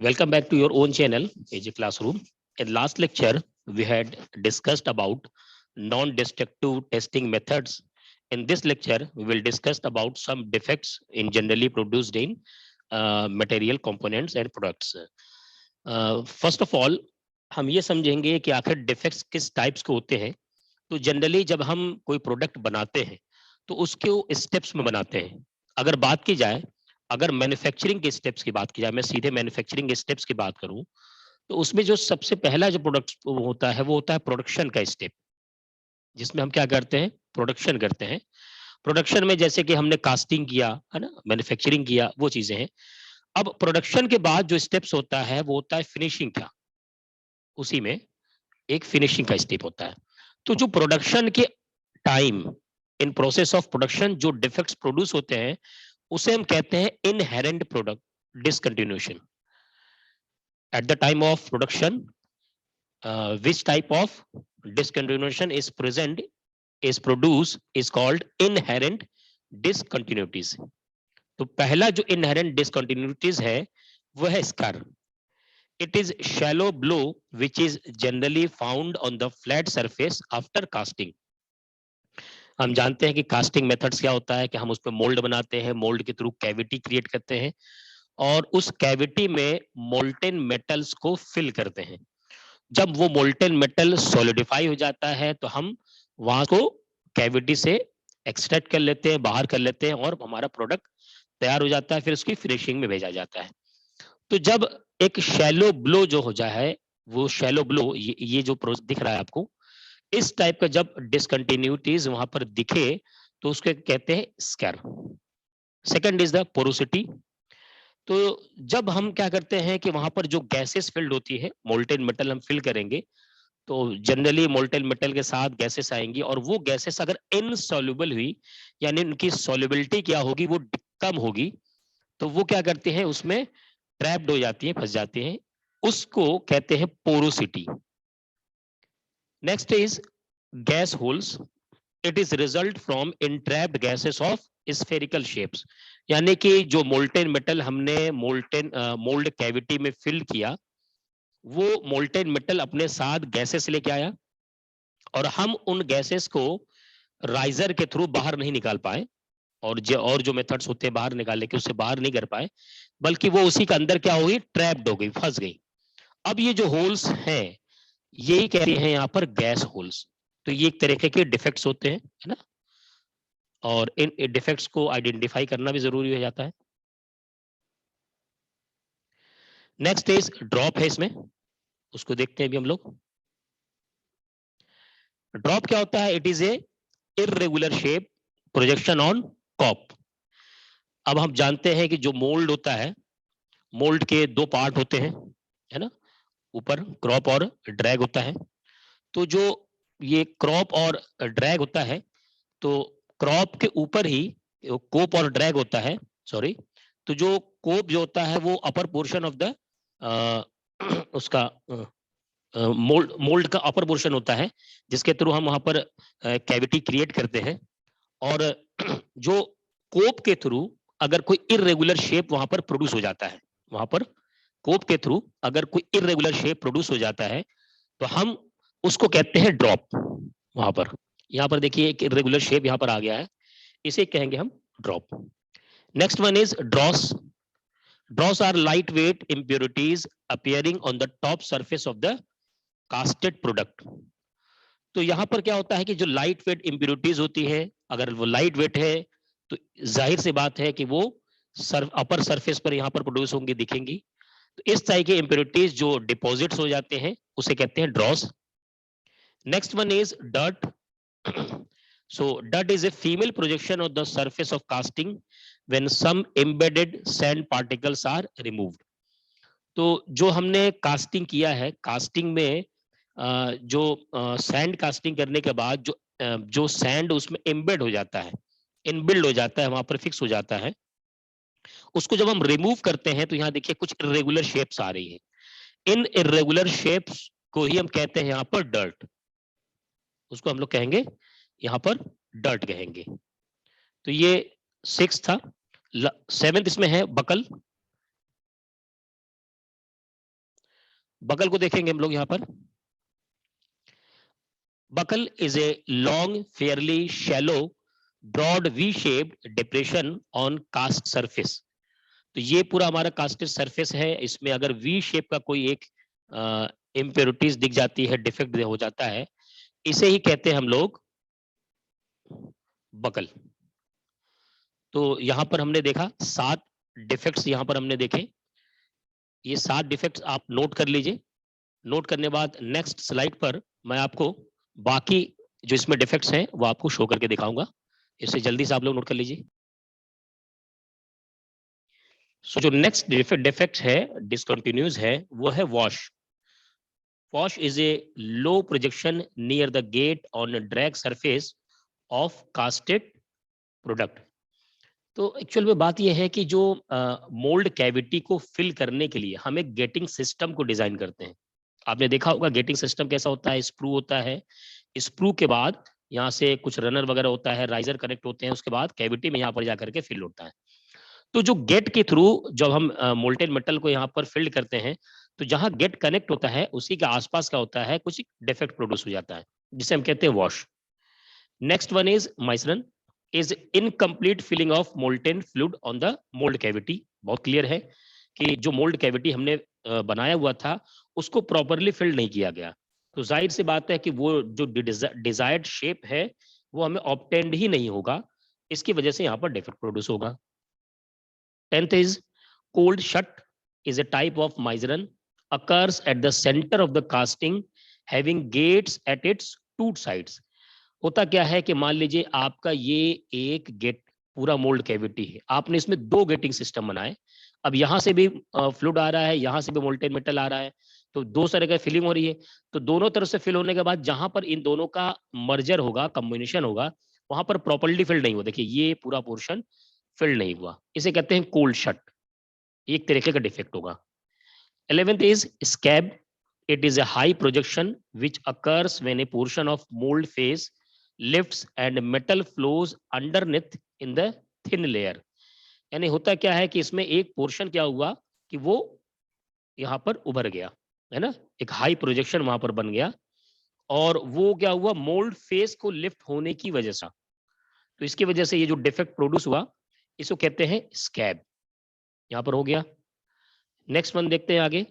Welcome back to your own channel, AJ Classroom. In last lecture, we had discussed about non-destructive testing methods. In this lecture, we will discuss about some defects in generally produced in material components and products. First of all, हम ये समझेंगे कि आखिर defects किस types के होते हैं. तो जनरली जब हम कोई प्रोडक्ट बनाते हैं तो उसके स्टेप्स में बनाते हैं. अगर बात की जाए, अगर मैन्युफैक्चरिंग के स्टेप्स की बात की जाए, मैं सीधे मैन्युफैक्चरिंग के स्टेप्स की बात करूं, तो उसमें जो सबसे पहला जो प्रोडक्ट होता है वो होता है प्रोडक्शन का स्टेप, जिसमें हम क्या करते हैं, प्रोडक्शन करते हैं. प्रोडक्शन में जैसे कि हमने कास्टिंग किया है ना, मैन्युफैक्चरिंग किया, वो चीजें हैं. अब प्रोडक्शन के बाद जो स्टेप्स होता है वो होता है फिनिशिंग का. उसी में एक फिनिशिंग का स्टेप होता है. तो जो प्रोडक्शन के time, in process of production जो डिफेक्ट्स प्रोड्यूस होते हैं उसे हम कहते हैं inherent product discontinuation. At the time of production, which type of discontinuation is present, is produced, is called inherent discontinuities. तो पहला जो inherent discontinuities है वो है scar. It is shallow blow which is generally found on the flat surface after casting. हम जानते हैं कि कास्टिंग मेथड्स क्या होता है कि हम उस पर मोल्ड बनाते हैं, मोल्ड के थ्रू कैविटी क्रिएट करते हैं और उस कैविटी में मोल्टेन मेटल्स को फिल करते हैं. जब वो मोल्टेन मेटल सॉलिडिफाई हो जाता है तो हम वहां को कैविटी से एक्सट्रैक्ट कर लेते हैं, बाहर कर लेते हैं और हमारा प्रोडक्ट तैयार हो जाता है. फिर उसकी फिनिशिंग में भेजा जाता है. तो जब एक शैलो ब्लो जो हो जाए, वो शैलो ब्लो, ये जो दिख रहा है आपको, इस टाइप का जब डिसकंटिन्यूटीज वहां पर दिखे तो उसके कहते हैं scare. Second is the porosity. तो जब हम क्या करते हैं कि वहां पर जो गैसेस फिल्ड होती है, मोल्टेन मेटल हम फिल करेंगे तो जनरली मोल्टेन मेटल के साथ गैसेस आएंगी और वो गैसेस अगर इनसॉल्युबल हुई, यानी उनकी सॉल्युबिलिटी क्या होगी, वो कम होगी, तो वो क्या करते हैं, उसमें ट्रैप्ड हो जाती है, फंस जाते हैं. उसको कहते हैं porosity. Next is gas holes. It is result from entrapped gases of spherical shapes. यानी कि जो मोल्टेन मेटल हमने मोल्ड कैविटी में फिल किया, वो मोल्टेन मेटल अपने साथ गैसेस लेके आया और हम उन गैसेस को राइजर के थ्रू बाहर नहीं निकाल पाए और जो मेथड्स होते हैं बाहर निकालने के, उससे बाहर नहीं कर पाए, बल्कि वो उसी के अंदर क्या हो गई, ट्रैप्ड हो गई, फंस गई. अब ये जो होल्स हैं यही कहते हैं यहाँ पर गैस होल्स. तो ये एक तरीके के डिफेक्ट्स होते हैं, है ना, और इन डिफेक्ट्स को आइडेंटिफाई करना भी जरूरी हो जाता है. नेक्स्ट इज ड्रॉप है इसमें, उसको देखते हैं अभी हम लोग. ड्रॉप क्या होता है? It is a irregular shape projection on cope. अब हम जानते हैं कि जो मोल्ड होता है, मोल्ड के दो पार्ट होते हैं, है ना, ऊपर क्रॉप और ड्रैग होता है. तो जो ये क्रॉप और ड्रैग होता है, तो क्रॉप के ऊपर ही कोप और ड्रैग होता है, सॉरी. तो जो कोप जो होता है वो अपर पोर्शन ऑफ द उसका मोल्ड का अपर पोर्शन होता है, जिसके थ्रू हम वहां पर कैविटी क्रिएट करते हैं. और जो कोप के थ्रू अगर कोई इरेगुलर शेप वहां पर प्रोड्यूस हो जाता है, वहां पर कोप के थ्रू अगर कोई इरेगुलर शेप प्रोड्यूस हो जाता है तो हम उसको कहते हैं ड्रॉप. वहां पर, यहाँ पर देखिए एक इरेगुलर शेप यहाँ पर आ गया है, इसे कहेंगे हम drop. Next one is dross. Dross are light weight impurities appearing on the top surface of the casted product. तो यहाँ पर क्या होता है कि जो लाइट वेट इम्प्योरिटीज होती है, अगर वो लाइट वेट है तो जाहिर सी बात है कि वो अपर सरफेस पर यहाँ पर प्रोड्यूस होंगी, दिखेंगी. तो इस तरह के इम्प्योरिटीज जो डिपॉजिट्स हो जाते हैं उसे कहते हैं dross. Next one is dirt. So dirt is a female projection of the surface of casting when some embedded sand particles are removed. तो जो हमने कास्टिंग किया है, कास्टिंग में जो सैंड कास्टिंग करने के बाद जो सैंड उसमें एम्बेड हो जाता है, इनबिल्ड हो जाता है, वहां पर फिक्स हो जाता है, उसको जब हम रिमूव करते हैं तो यहाँ देखिए कुछ इरेगुलर शेप्स आ रही है. इन इरेगुलर शेप्स को ही हम कहते हैं यहाँ पर डर्ट. उसको हम लोग कहेंगे यहाँ पर डर्ट कहेंगे. तो ये 6 था. 7th इसमें है बकल. बकल को देखेंगे हम लोग यहाँ पर। Buckle is a long fairly shallow broad V shaped depression on cast surface. तो ये पूरा हमारा कास्टेड सरफेस है, इसमें अगर वी शेप का कोई एक इम्प्योरिटीज दिख जाती है, डिफेक्ट हो जाता है, इसे ही कहते हैं हम लोग बकल। तो यहां पर हमने देखा 7 डिफेक्ट्स यहां पर हमने देखे। ये 7 डिफेक्ट्स आप नोट कर लीजिए। नोट करने बाद नेक्स्ट स्लाइड पर मैं आपको बाकी जो इसमें डिफेक्ट्स हैं वो आपको शो करके दिखाऊंगा। इसे जल्दी से आप लोग नोट कर लीजिए। सो जो नेक्स्ट डिफेक्ट है, डिसकंटिन्यूज है, वो है wash. Wash is a low projection near the get on drag surface of casted product. तो एक्चुअल में बात यह है कि जो मोल्ड कैविटी को फिल करने के लिए हम एक गेटिंग सिस्टम को डिजाइन करते हैं। आपने देखा होगा गेटिंग सिस्टम कैसा होता है, स्प्रू होता है, स्प्रू के बाद यहाँ से कुछ रनर वगैरह होता है, राइजर कनेक्ट होते हैं, उसके बाद कैविटी में यहाँ पर जाकर के फिल होता है। तो जो गेट के थ्रू जब हम मोल्टेन मेटल को यहाँ पर फिल्ड करते हैं, तो जहां गेट कनेक्ट होता है उसी के आसपास क्या होता है, कुछ डिफेक्ट प्रोड्यूस हो जाता है, जिसे हम कहते हैं wash. Next one is misrun is incomplete filling of molten fluid on the mould cavity. बहुत क्लियर है कि जो मोल्ड कैविटी हमने बनाया हुआ था उसको प्रॉपरली फिल्ड नहीं किया गया, तो जाहिर सी बात है कि वो जो डिजायर्ड शेप है वो हमें ऑब्टेंड ही नहीं होगा, इसकी वजह से यहाँ पर डिफेक्ट प्रोड्यूस होगा। 10th is cold shut is a type of miseran occurs at the center of the casting having gates at its two sides। होता क्या है कि मान लीजिए आपका ये एक गेट पूरा मोल्ड कैविटी है, आपने इसमें 2 गेटिंग सिस्टम बनाए। अब यहाँ से भी फ्लूइड आ रहा है, यहाँ से भी मोल्टेन मेटल आ रहा है, तो 2 तरह का फिलिंग हो रही है। तो दोनों तरफ से फिल होने के बाद जहां पर इन दोनों का मर्जर होगा, कम्बिनेशन होगा, वहां पर प्रॉपर्ली फिल्ड नहीं हुआ। देखिए ये पूरा पोर्शन फिल्ड नहीं हुआ, इसे कहते हैं कोल्ड शट, एक तरीके का डिफेक्ट होगा। 11th is scab. It is a high projection which occurs when a portion of mold face lifts and metal flows underneath in the thin layer। यानी होता क्या है कि इसमें एक पोर्शन क्या हुआ कि वो यहाँ पर उभर गया, है ना, एक हाई प्रोजेक्शन वहां पर बन गया, और वो क्या हुआ, मोल्ड फेस को लिफ्ट होने की वजह से, तो इसकी वजह से ये जो डिफेक्ट प्रोड्यूस हुआ इसको कहते हैं स्कैब। यहाँ पर हो गया। नेक्स्ट वन देखते हैं आगे।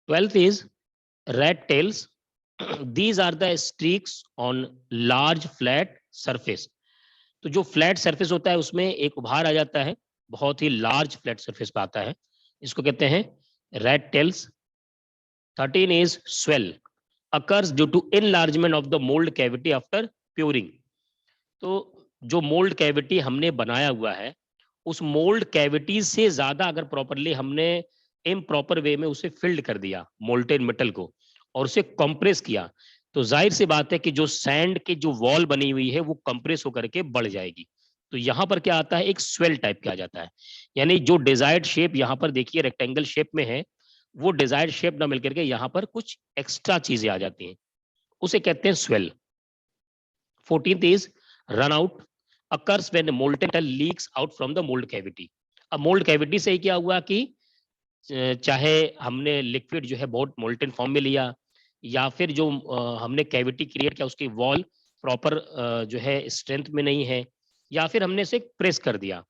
Twelfth is rat tails। These are the streaks on large flat surface। तो जो फ्लैट सरफेस होता है उसमें एक उभार आ जाता है, बहुत ही लार्ज फ्लैट सरफेस पे आता है, इसको कहते हैं rat tails। 13 is swell occurs due to enlargement of the mold cavity after curing। तो जो मोल्ड कैविटी हमने बनाया हुआ है उस मोल्ड कैविटी से ज्यादा अगर प्रॉपरली हमने इम्प्रॉपर वे में उसे फिल्ड कर दिया मोल्टेन मेटल को और उसे कंप्रेस किया, तो जाहिर सी बात है कि जो सैंड की जो वॉल बनी हुई है वो कंप्रेस होकर के बढ़ जाएगी। तो यहाँ पर क्या आता है, एक स्वेल टाइप का आ जाता है, यानी जो डिजायर्ड शेप यहाँ पर देखिए रेक्टेंगल शेप में है, वो डिजायर्ड शेप ना मिलकर के यहाँ पर कुछ एक्स्ट्रा चीजें आ जाती हैं, उसे कहते हैं swell. 14th is run out occurs when molten metal leaks out from the mold cavity। अब मोल्ड कैविटी से ही क्या हुआ कि चाहे हमने लिक्विड जो है बहुत मोल्टेन फॉर्म में लिया, या फिर जो हमने कैविटी क्रिएट किया उसकी वॉल प्रॉपर जो है स्ट्रेंथ में नहीं है, या फिर हमने इसे प्रेस कर दिया,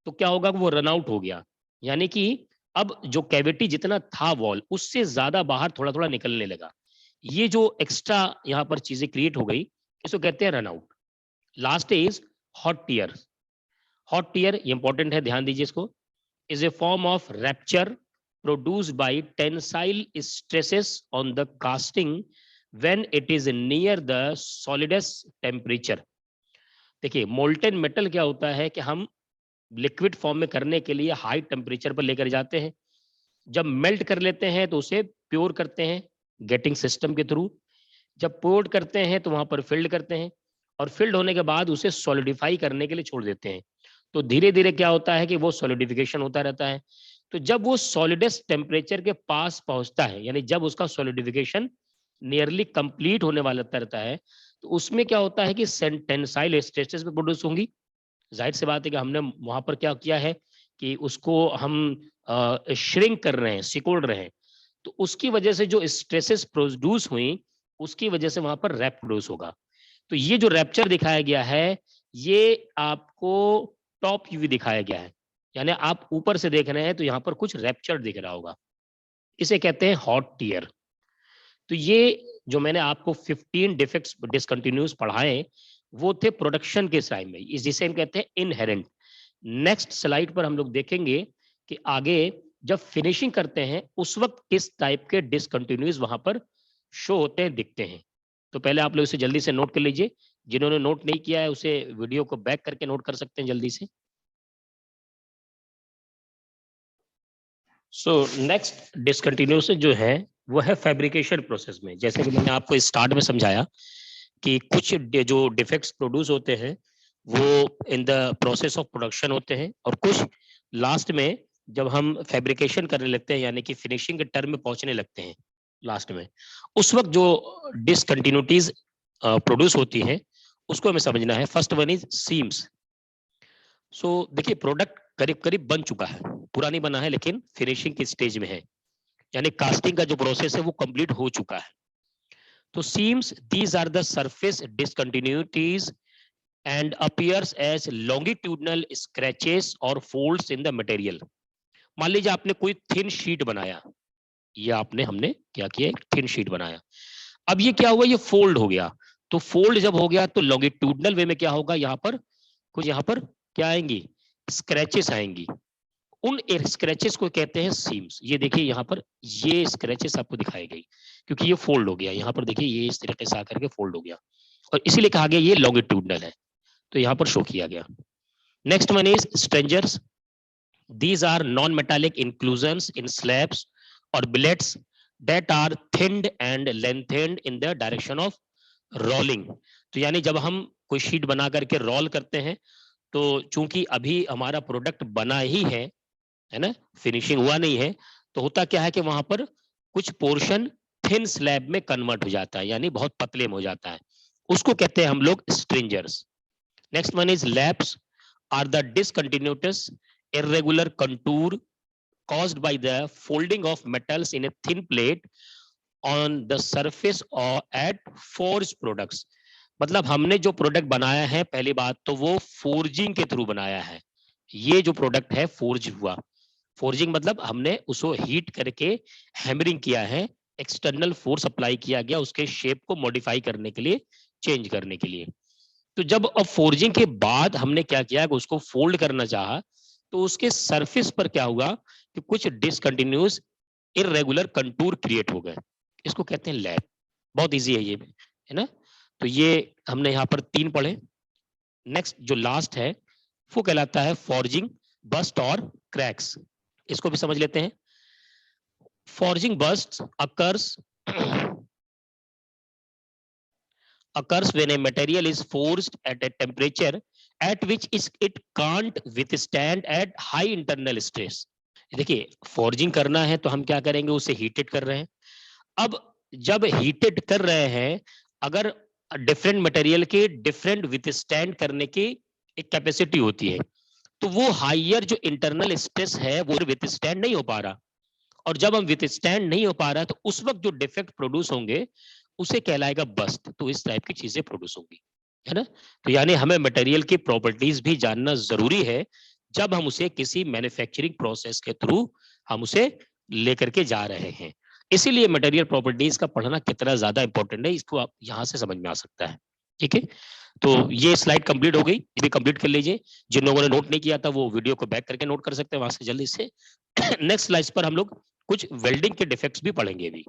तो क्या होगा, वो रन आउट हो गया। यानी कि अब जो कैविटी जितना था वॉल उससे ज्यादा बाहर थोड़ा थोड़ा निकलने लगा, ये जो एक्स्ट्रा यहाँ पर चीजें क्रिएट हो गई इसको कहते हैं run out. Last is hot tear. Hot tear important है, ध्यान दीजिए इसको। Is a form of rupture produced by tensile stresses on the casting when it is near the solidus temperature। देखिए मोल्टेन मेटल क्या होता है कि हम लिक्विड फॉर्म में करने के लिए हाई टेम्परेचर पर लेकर जाते हैं, जब मेल्ट कर लेते हैं तो उसे प्योर करते हैं गेटिंग सिस्टम के थ्रू, जब प्योर करते हैं तो वहां पर फिल्ड करते हैं, और फिल्ड होने के बाद उसे सॉलिडिफाई करने के लिए छोड़ देते हैं। तो धीरे धीरे क्या होता है कि वो सॉलिडिफिकेशन होता रहता है। तो जब वो सॉलिडस टेम्परेचर के पास पहुंचता है, यानी जब उसका सॉलिडिफिकेशन नियरली कंप्लीट होने वाला रहता है, तो उसमें क्या होता है कि टेंसाइल स्ट्रेसेस भी प्रोड्यूस होंगी। जाहिर सी बात है कि हमने वहां पर क्या किया है कि उसको हम श्रिंक कर रहे हैं, सिकोड़ रहे हैं, तो उसकी वजह से जो स्ट्रेसेस प्रोड्यूस हुई, उसकी वजह से वहां पर रैप प्रोड्यूस होगा। तो ये जो रैप्चर दिखाया गया है, ये आपको टॉप व्यू दिखाया गया है, यानी आप ऊपर से देख रहे हैं तो यहाँ पर कुछ रैप्चर दिख रहा होगा, इसे कहते हैं हॉट टीयर। तो ये जो मैंने आपको 15 डिफेक्ट्स डिसकंटिन्यूस पढ़ाए, वो थे प्रोडक्शन के टाइम में, जिसे हम कहते हैं इनहेरेंट। नेक्स्ट स्लाइड पर हम लोग देखेंगे कि आगे जब फिनिशिंग करते हैं उस वक्त किस टाइप के डिसकंटिन्यूस वहां पर शो होते हैं, दिखते हैं। तो पहले आप लोग इसे जल्दी से नोट कर लीजिए, जिन्होंने नोट नहीं किया है उसे वीडियो को बैक करके नोट कर सकते हैं जल्दी से। सो नेक्स्ट डिसकंटिन्यूस जो है वो है फैब्रिकेशन प्रोसेस में। जैसे कि मैंने आपको स्टार्ट में समझाया कि कुछ जो डिफेक्ट्स प्रोड्यूस होते हैं वो in the process of production होते हैं, और कुछ लास्ट में जब हम फैब्रिकेशन करने लगते हैं, यानी कि फिनिशिंग के टर्म में पहुंचने लगते हैं लास्ट में, उस वक्त जो डिसकंटिन्यूटीज प्रोड्यूस होती हैं उसको हमें समझना है। First one is seams. So देखिए, प्रोडक्ट करीब करीब बन चुका है, पूरा नहीं बना है लेकिन फिनिशिंग की स्टेज में है, यानी कास्टिंग का जो प्रोसेस है वो कंप्लीट हो चुका है। तो seams, these are the surface discontinuities and appears as longitudinal scratches or folds in the material. मान लीजिए आपने कोई थिन शीट बनाया, ये आपने हमने क्या किया, एक थिन शीट बनाया। अब ये क्या हुआ, ये फोल्ड हो गया। तो फोल्ड जब हो गया तो लॉन्गिट्यूडनल वे में क्या होगा, यहाँ पर कुछ, यहाँ पर क्या आएंगी, स्क्रैचेस आएंगी। उन स्क्रैचेस को कहते हैं सीम्स। ये देखिए यहाँ पर ये स्क्रैचेस आपको दिखाई गई, क्योंकि ये फोल्ड हो गया। यहाँ पर देखिए ये इस तरीके से आकर के फोल्ड हो गया, और इसीलिए कहा गया ये लॉन्गिट्यूडनल है, तो यहाँ पर शो किया गया। Next one is stringers. These are non metallic inclusions in slabs और billets that are thinned and lengthened in the direction of rolling। तो यानी जब हम कोई शीट बना करके रोल करते हैं, तो चूंकि अभी हमारा प्रोडक्ट बना ही है ना, फिनिशिंग हुआ नहीं है, तो होता क्या है कि वहां पर कुछ पोर्शन थिन स्लैब में कन्वर्ट हो जाता है, यानी बहुत पतले में हो जाता है, उसको कहते हैं हम लोग stringers. Next one is laps, are the discontinuities irregular contour caused by the folding of metals in a thin plate on the surface or at forged products। मतलब हमने जो प्रोडक्ट बनाया है, पहली बात तो वो फोर्जिंग के थ्रू बनाया है। ये जो प्रोडक्ट है फोर्ज हुआ। फोर्जिंग मतलब हमने उसको हीट करके हैमरिंग किया है, एक्सटर्नल फोर्स अप्लाई किया गया उसके शेप को मॉडिफाई करने के लिए, चेंज करने के लिए। तो जब अब फोर्जिंग के बाद हमने क्या किया, उसको फोल्ड करना चाहा, तो उसके सरफेस पर क्या हुआ कि कुछ डिसकंटिन्यूस इरेगुलर कंटूर क्रिएट हो गए, इसको कहते हैं लैप। बहुत इजी है ये, है ना। तो ये हमने यहाँ पर 3 पढ़े। नेक्स्ट जो लास्ट है वो कहलाता है फॉर्जिंग, बस्ट और क्रैक्स। इसको भी समझ लेते हैं। Forging burst occurs when a material is forged at a temperature at which it can't withstand at high internal stress। देखिए, फॉर्जिंग करना है तो हम क्या करेंगे, उसे हीटेड कर रहे हैं। अब जब हीटेड कर रहे हैं, अगर डिफरेंट मटेरियल के डिफरेंट विथस्टैंड करने की एक कैपेसिटी होती है, तो वो हाइयर जो इंटरनल स्ट्रेस है वो विथस्टैंड नहीं हो पा रहा, और जब हम विथस्टैंड नहीं हो पा रहा तो उस वक्त जो डिफेक्ट प्रोड्यूस होंगे उसे कहलाएगा बस्ट। तो इस टाइप की चीजें प्रोड्यूस होंगी, है ना। तो यानी हमें मटेरियल की प्रॉपर्टीज भी जानना जरूरी है जब हम उसे किसी मैन्युफैक्चरिंग प्रोसेस के थ्रू हम उसे लेकर के जा रहे हैं। इसीलिए मटेरियल प्रॉपर्टीज का पढ़ना कितना ज्यादा इंपॉर्टेंट है, इसको आप यहां से समझ में आ सकता है। ठीक है, तो ये स्लाइड कंप्लीट हो गई, ये भी कंप्लीट कर लीजिए। जिन लोगों ने नोट नहीं किया था वो वीडियो को बैक करके नोट कर सकते हैं वहां से जल्दी से। नेक्स्ट स्लाइड पर हम लोग कुछ वेल्डिंग के डिफेक्ट्स भी पढ़ेंगे अभी।